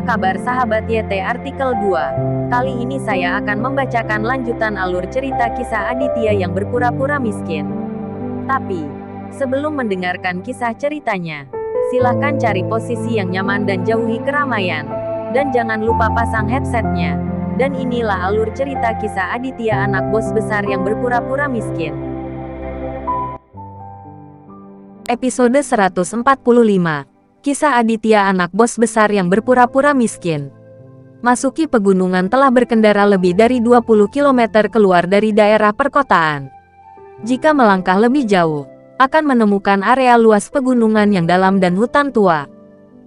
kabar sahabat YT Artikel 2? Kali ini saya akan membacakan lanjutan alur cerita kisah Aditya yang berpura-pura miskin. Tapi, sebelum mendengarkan kisah ceritanya, silahkan cari posisi yang nyaman dan jauhi keramaian. Dan jangan lupa pasang headsetnya. Dan inilah alur cerita kisah Aditya anak bos besar yang berpura-pura miskin. Episode 145. Kisah Aditya anak bos besar yang berpura-pura miskin. Masuki pegunungan telah berkendara lebih dari 20 km keluar dari daerah perkotaan. Jika melangkah lebih jauh, akan menemukan area luas pegunungan yang dalam dan hutan tua.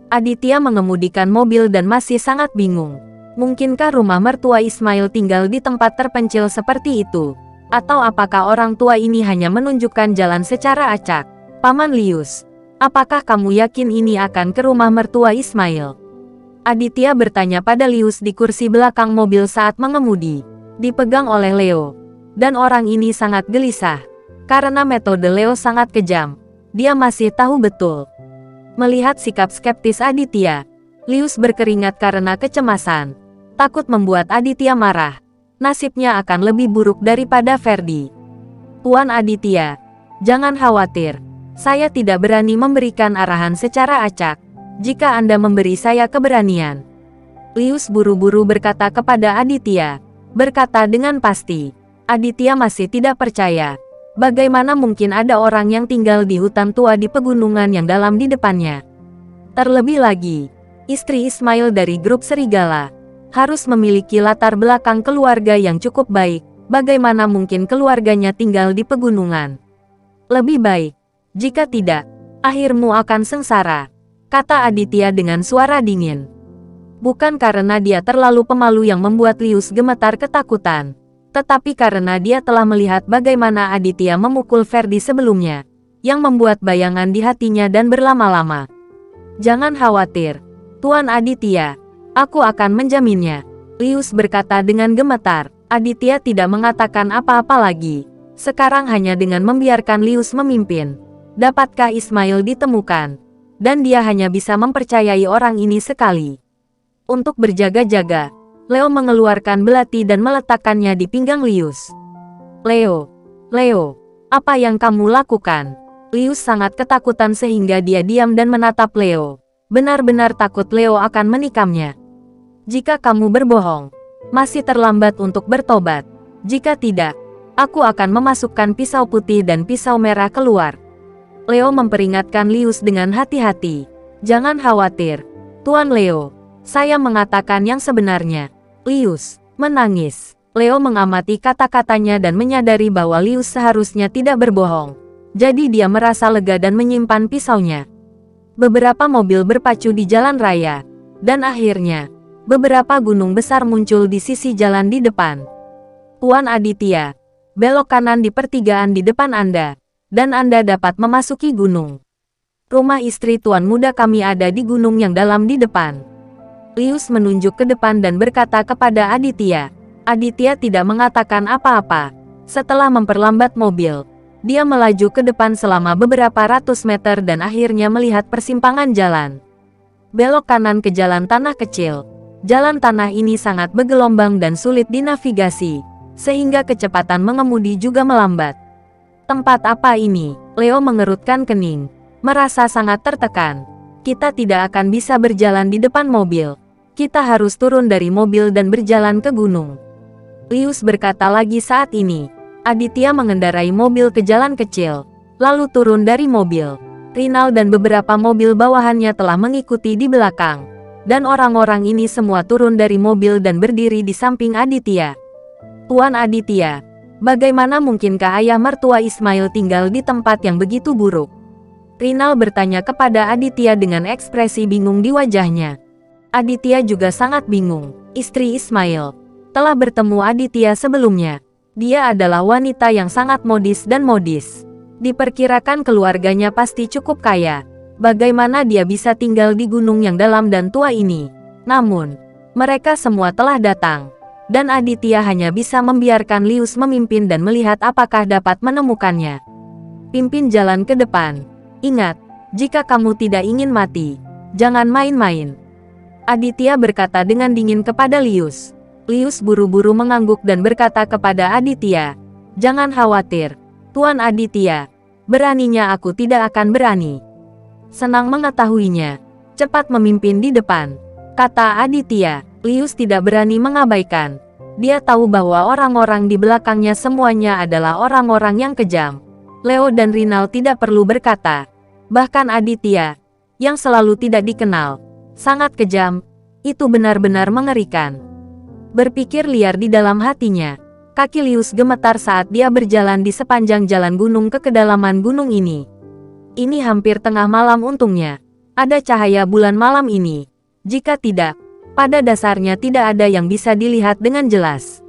Aditya mengemudikan mobil dan masih sangat bingung. Mungkinkah rumah mertua Ismail tinggal di tempat terpencil seperti itu? Atau apakah orang tua ini hanya menunjukkan jalan secara acak? Paman Lius, apakah kamu yakin ini akan ke rumah mertua Ismail? Aditya bertanya pada Lius di kursi belakang mobil saat mengemudi. Dipegang oleh Leo. Dan orang ini sangat gelisah. Karena metode Leo sangat kejam. Dia masih tahu betul. Melihat sikap skeptis Aditya, Lius berkeringat karena kecemasan. Takut membuat Aditya marah. Nasibnya akan lebih buruk daripada Ferdi. Tuan Aditya, jangan khawatir. Saya tidak berani memberikan arahan secara acak. Jika Anda memberi saya keberanian. Lius buru-buru berkata kepada Aditya. Berkata dengan pasti. Aditya masih tidak percaya. Bagaimana mungkin ada orang yang tinggal di hutan tua di pegunungan yang dalam di depannya? Terlebih lagi, istri Ismail dari grup Serigala harus memiliki latar belakang keluarga yang cukup baik. Bagaimana mungkin keluarganya tinggal di pegunungan? Lebih baik. Jika tidak, akhirmu akan sengsara, kata Aditya dengan suara dingin. Bukan karena dia terlalu pemalu yang membuat Lius gemetar ketakutan, tetapi karena dia telah melihat bagaimana Aditya memukul Ferdi sebelumnya, yang membuat bayangan di hatinya dan berlama-lama. Jangan khawatir, Tuan Aditya, aku akan menjaminnya, Lius berkata dengan gemetar. Aditya tidak mengatakan apa-apa lagi, sekarang hanya dengan membiarkan Lius memimpin. Dapatkah Ismail ditemukan? Dan dia hanya bisa mempercayai orang ini sekali. Untuk berjaga-jaga, Leo mengeluarkan belati dan meletakkannya di pinggang Lius. Leo, apa yang kamu lakukan? Lius sangat ketakutan sehingga dia diam dan menatap Leo. Benar-benar takut Leo akan menikamnya. Jika kamu berbohong, masih terlambat untuk bertobat. Jika tidak, aku akan memasukkan pisau putih dan pisau merah keluar. Leo memperingatkan Lius dengan hati-hati. Jangan khawatir, Tuan Leo. Saya mengatakan yang sebenarnya. Lius menangis. Leo mengamati kata-katanya dan menyadari bahwa Lius seharusnya tidak berbohong. Jadi dia merasa lega dan menyimpan pisaunya. Beberapa mobil berpacu di jalan raya. Dan akhirnya, beberapa gunung besar muncul di sisi jalan di depan. Tuan Aditya, belok kanan di pertigaan di depan Anda. Dan Anda dapat memasuki gunung. Rumah istri tuan muda kami ada di gunung yang dalam di depan. Lius menunjuk ke depan dan berkata kepada Aditya. Aditya tidak mengatakan apa-apa. Setelah memperlambat mobil, dia melaju ke depan selama beberapa ratus meter dan akhirnya melihat persimpangan jalan. Belok kanan ke jalan tanah kecil. Jalan tanah ini sangat bergelombang dan sulit dinavigasi, sehingga kecepatan mengemudi juga melambat. Tempat apa ini? Leo mengerutkan kening. Merasa sangat tertekan. Kita tidak akan bisa berjalan di depan mobil. Kita harus turun dari mobil dan berjalan ke gunung. Lius berkata lagi saat ini. Aditya mengendarai mobil ke jalan kecil, lalu turun dari mobil. Rinal dan beberapa mobil bawahannya telah mengikuti di belakang. Dan orang-orang ini semua turun dari mobil dan berdiri di samping Aditya. Tuan Aditya, bagaimana mungkinkah ayah mertua Ismail tinggal di tempat yang begitu buruk? Rinal bertanya kepada Aditya dengan ekspresi bingung di wajahnya. Aditya juga sangat bingung. Istri Ismail telah bertemu Aditya sebelumnya. Dia adalah wanita yang sangat modis dan modis. Diperkirakan keluarganya pasti cukup kaya. Bagaimana dia bisa tinggal di gunung yang dalam dan tua ini? Namun, mereka semua telah datang. Dan Aditya hanya bisa membiarkan Lius memimpin dan melihat apakah dapat menemukannya. Pimpin jalan ke depan. Ingat, jika kamu tidak ingin mati, jangan main-main. Aditya berkata dengan dingin kepada Lius. Lius buru-buru mengangguk dan berkata kepada Aditya, "Jangan khawatir, Tuan Aditya. Beraninya aku tidak akan berani." "Senang mengetahuinya. Cepat memimpin di depan," kata Aditya. Lius tidak berani mengabaikan. Dia tahu bahwa orang-orang di belakangnya semuanya adalah orang-orang yang kejam. Leo dan Rinal tidak perlu berkata. Bahkan Aditya, yang selalu tidak dikenal, sangat kejam. Itu benar-benar mengerikan. Berpikir liar di dalam hatinya. Kaki Lius gemetar saat dia berjalan di sepanjang jalan gunung ke kedalaman gunung ini. Ini hampir tengah malam untungnya. Ada cahaya bulan malam ini. Jika tidak, pada dasarnya tidak ada yang bisa dilihat dengan jelas.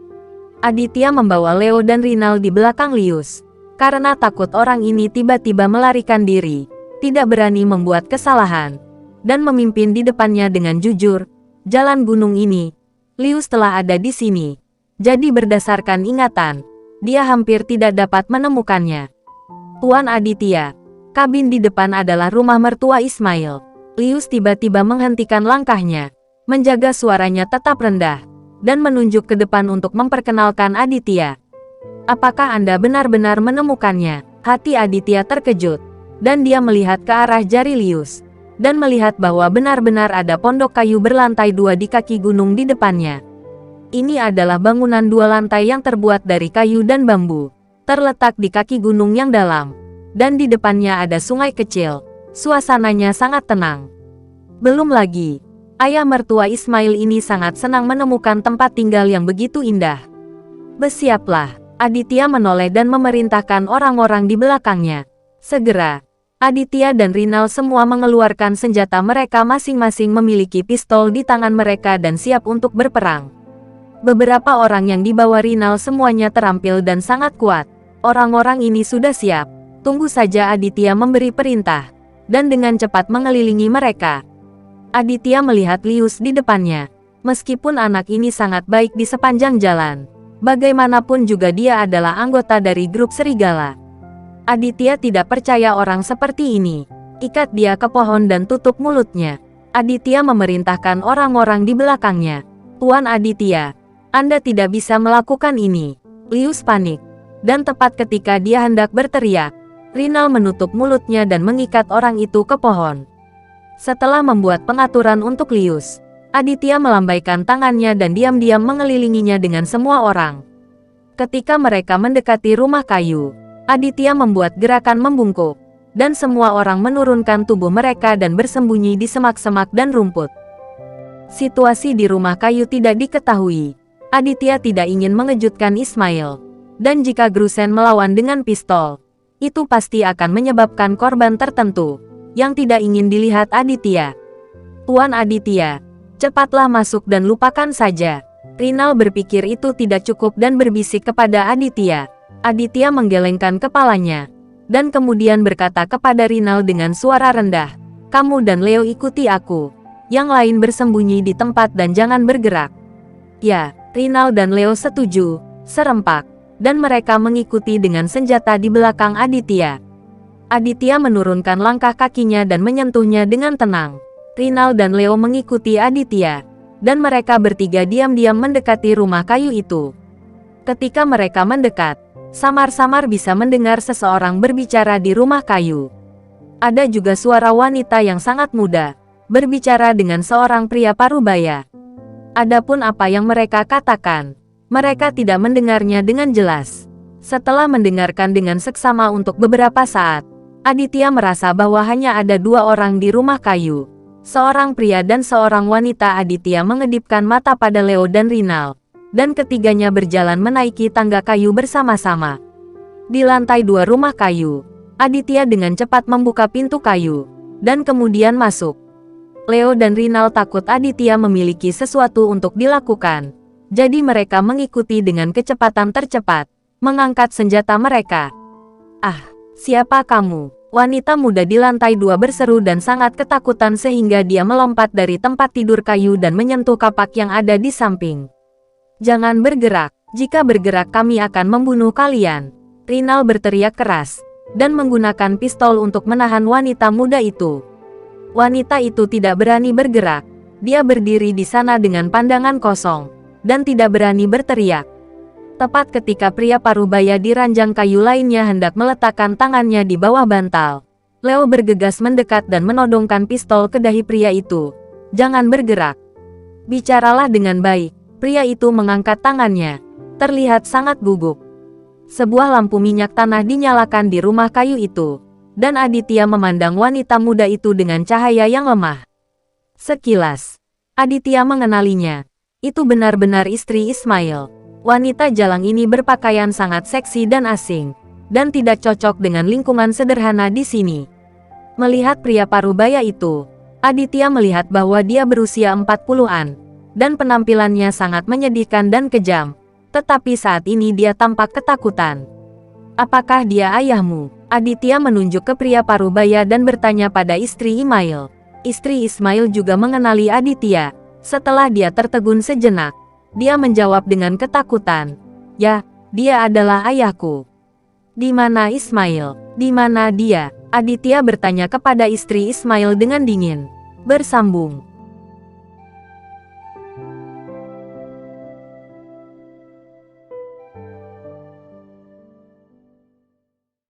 Aditya membawa Leo dan Rinal di belakang Lius. Karena takut orang ini tiba-tiba melarikan diri, tidak berani membuat kesalahan, dan memimpin di depannya dengan jujur. Jalan gunung ini, Lius telah ada di sini. Jadi berdasarkan ingatan, dia hampir tidak dapat menemukannya. "Tuan Aditya, kabin di depan adalah rumah mertua Ismail." Lius tiba-tiba menghentikan langkahnya, menjaga suaranya tetap rendah, dan menunjuk ke depan untuk memperkenalkan Aditya. "Apakah Anda benar-benar menemukannya?" Hati Aditya terkejut, dan dia melihat ke arah jari Lius, dan melihat bahwa benar-benar ada pondok kayu berlantai 2 di kaki gunung di depannya. Ini adalah bangunan 2 lantai yang terbuat dari kayu dan bambu, terletak di kaki gunung yang dalam, dan di depannya ada sungai kecil. Suasananya sangat tenang. Belum lagi, ayah mertua Ismail ini sangat senang menemukan tempat tinggal yang begitu indah. "Bersiaplah," Aditya menoleh dan memerintahkan orang-orang di belakangnya. Segera, Aditya dan Rinal semua mengeluarkan senjata mereka masing-masing memiliki pistol di tangan mereka dan siap untuk berperang. Beberapa orang yang dibawa Rinal semuanya terampil dan sangat kuat. Orang-orang ini sudah siap. Tunggu saja Aditya memberi perintah, dan dengan cepat mengelilingi mereka. Aditya melihat Lius di depannya. Meskipun anak ini sangat baik di sepanjang jalan, bagaimanapun juga dia adalah anggota dari grup serigala. Aditya tidak percaya orang seperti ini. Ikat dia ke pohon dan tutup mulutnya. Aditya memerintahkan orang-orang di belakangnya. "Tuan Aditya, Anda tidak bisa melakukan ini." Lius panik. Dan tepat ketika dia hendak berteriak, Rinal menutup mulutnya dan mengikat orang itu ke pohon. Setelah membuat pengaturan untuk Lius, Aditya melambaikan tangannya dan diam-diam mengelilinginya dengan semua orang. Ketika mereka mendekati rumah kayu, Aditya membuat gerakan membungkuk, dan semua orang menurunkan tubuh mereka dan bersembunyi di semak-semak dan rumput. Situasi di rumah kayu tidak diketahui. Aditya tidak ingin mengejutkan Ismail, dan jika Grusen melawan dengan pistol, itu pasti akan menyebabkan korban tertentu yang tidak ingin dilihat Aditya. "Tuan Aditya, cepatlah masuk dan lupakan saja." Rinal berpikir itu tidak cukup dan berbisik kepada Aditya. Aditya menggelengkan kepalanya, dan kemudian berkata kepada Rinal dengan suara rendah, "Kamu dan Leo ikuti aku. Yang lain bersembunyi di tempat dan jangan bergerak." "Ya." Rinal dan Leo setuju, serempak, dan mereka mengikuti dengan senjata di belakang Aditya. Aditya menurunkan langkah kakinya dan menyentuhnya dengan tenang. Rinal dan Leo mengikuti Aditya, dan mereka bertiga diam-diam mendekati rumah kayu itu. Ketika mereka mendekat, samar-samar bisa mendengar seseorang berbicara di rumah kayu. Ada juga suara wanita yang sangat muda, berbicara dengan seorang pria parubaya. Adapun apa yang mereka katakan, mereka tidak mendengarnya dengan jelas. Setelah mendengarkan dengan seksama untuk beberapa saat, Aditya merasa bahwa hanya ada 2 orang di rumah kayu. Seorang pria dan seorang wanita. Aditya mengedipkan mata pada Leo dan Rinal, dan ketiganya berjalan menaiki tangga kayu bersama-sama. Di lantai 2 rumah kayu, Aditya dengan cepat membuka pintu kayu, dan kemudian masuk. Leo dan Rinal takut Aditya memiliki sesuatu untuk dilakukan, jadi mereka mengikuti dengan kecepatan tercepat, mengangkat senjata mereka. "Ah, siapa kamu?" Wanita muda di lantai 2 berseru dan sangat ketakutan sehingga dia melompat dari tempat tidur kayu dan menyentuh kapak yang ada di samping. "Jangan bergerak, jika bergerak kami akan membunuh kalian." Rinal berteriak keras, dan menggunakan pistol untuk menahan wanita muda itu. Wanita itu tidak berani bergerak, Dia berdiri di sana dengan pandangan kosong, dan tidak berani berteriak. Tepat ketika pria parubaya di ranjang kayu lainnya hendak meletakkan tangannya di bawah bantal, Leo bergegas mendekat dan menodongkan pistol ke dahi pria itu. "Jangan bergerak. Bicaralah dengan baik." Pria itu mengangkat tangannya. Terlihat sangat gugup. Sebuah lampu minyak tanah dinyalakan di rumah kayu itu, dan Aditya memandang wanita muda itu dengan cahaya yang lemah. Sekilas, Aditya mengenalinya. Itu benar-benar istri Ismail. Wanita jalang ini berpakaian sangat seksi dan asing, dan tidak cocok dengan lingkungan sederhana di sini. Melihat pria parubaya itu, Aditya melihat bahwa dia berusia 40-an, dan penampilannya sangat menyedihkan dan kejam. Tetapi saat ini dia tampak ketakutan. "Apakah dia ayahmu?" Aditya menunjuk ke pria parubaya dan bertanya pada istri Ismail. Istri Ismail juga mengenali Aditya. Setelah dia tertegun sejenak, dia menjawab dengan ketakutan, "Ya, dia adalah ayahku." "Di mana Ismail? Di mana dia?" Aditya bertanya kepada istri Ismail dengan dingin. Bersambung.